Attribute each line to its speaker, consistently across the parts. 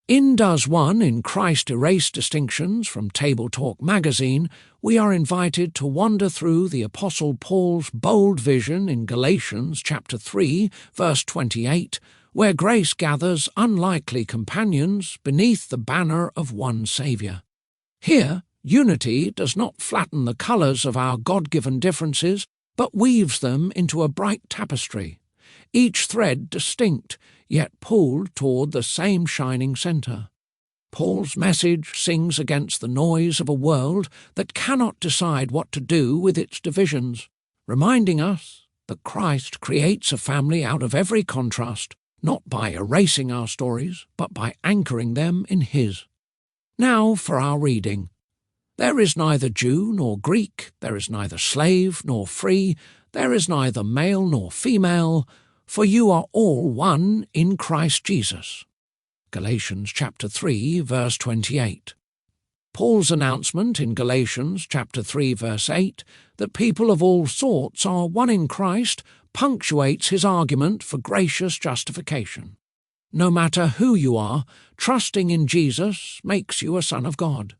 Speaker 1: In Does One in Christ Erase Distinctions from TableTalk Magazine, we are invited to wander through the Apostle Paul's bold vision in Galatians chapter 3, verse 28, where grace gathers unlikely companions beneath the banner of one Saviour. Here, unity does not flatten the colours of our God-given differences, but weaves them into a bright tapestry, each thread distinct, yet pulled toward the same shining centre. Paul's message sings against the noise of a world that cannot decide what to do with its divisions, reminding us that Christ creates a family out of every contrast, not by erasing our stories, but by anchoring them in His. Now for our reading. There is neither Jew nor Greek, there is neither slave nor free, there is neither male nor female, for you are all one in Christ Jesus. Galatians chapter 3, verse 28. Paul's announcement in Galatians chapter 3, verse 8, that people of all sorts are one in Christ, punctuates his argument for gracious justification. No matter who you are, trusting in Jesus makes you a son of God.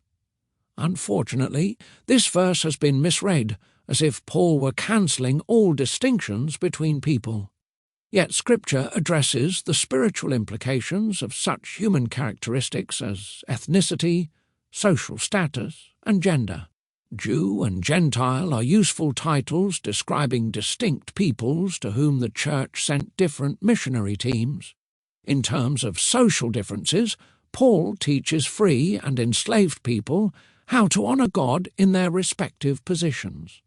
Speaker 1: Unfortunately, this verse has been misread, as if Paul were cancelling all distinctions between people. Yet Scripture addresses the spiritual implications of such human characteristics as ethnicity, social status, and gender. Jew and Gentile are useful titles describing distinct peoples to whom the Church sent different missionary teams. In terms of social differences, Paul teaches free and enslaved people how to honour God in their respective positions.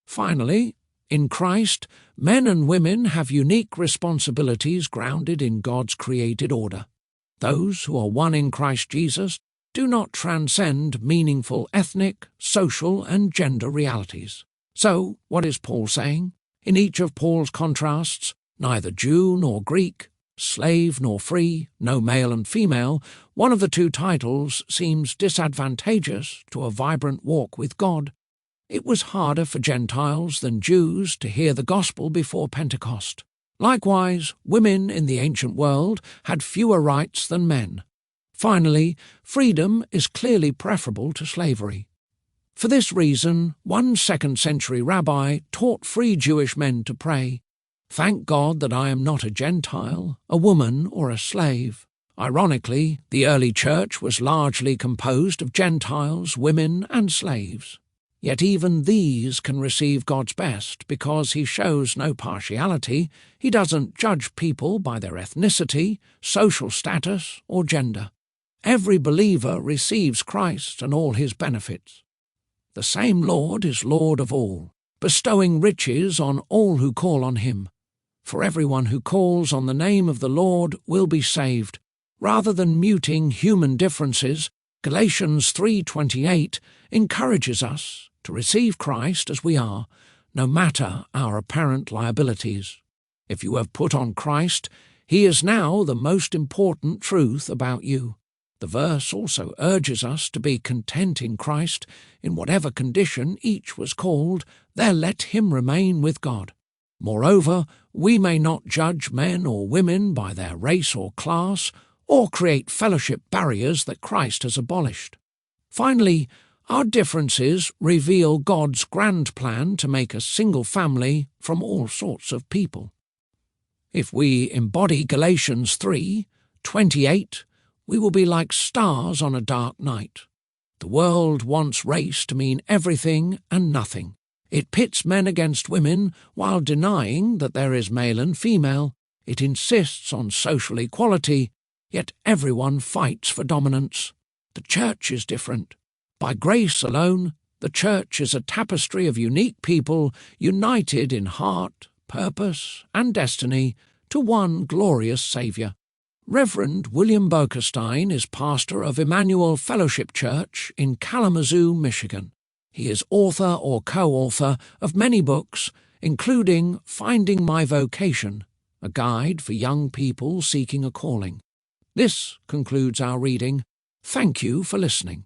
Speaker 1: Finally, in Christ, men and women have unique responsibilities grounded in God's created order. Those who are one in Christ Jesus do not transcend meaningful ethnic, social, and gender realities. So, what is Paul saying? In each of Paul's contrasts, neither Jew nor Greek, slave nor free, no male and female, one of the two titles seems disadvantageous to a vibrant walk with God. It was harder for Gentiles than Jews to hear the gospel before Pentecost. Likewise, women in the ancient world had fewer rights than men. Finally, freedom is clearly preferable to slavery. For this reason, one second-century rabbi taught free Jewish men to pray, "Thank God that I am not a Gentile, a woman, or a slave." Ironically, the early church was largely composed of Gentiles, women, and slaves. Yet even these can receive God's best because He shows no partiality. He doesn't judge people by their ethnicity, social status, or gender. Every believer receives Christ and all His benefits. The same Lord is Lord of all, bestowing riches on all who call on Him. For everyone who calls on the name of the Lord will be saved. Rather than muting human differences, Galatians 3:28 encourages us to receive Christ as we are, no matter our apparent liabilities. If you have put on Christ, He is now the most important truth about you. The verse also urges us to be content in Christ, in whatever condition each was called, there let him remain with God. Moreover, we may not judge men or women by their race or class, or create fellowship barriers that Christ has abolished. Finally, our differences reveal God's grand plan to make a single family from all sorts of people. If we embody Galatians 3:28, we will be like stars on a dark night. The world wants race to mean everything and nothing. It pits men against women while denying that there is male and female. It insists on social equality, yet everyone fights for dominance. The Church is different. By grace alone, the Church is a tapestry of unique people united in heart, purpose, and destiny to one glorious Saviour. Reverend William Bokerstein is pastor of Emmanuel Fellowship Church in Kalamazoo, Michigan. He is author or co-author of many books, including Finding My Vocation, a guide for young people seeking a calling. This concludes our reading. Thank you for listening.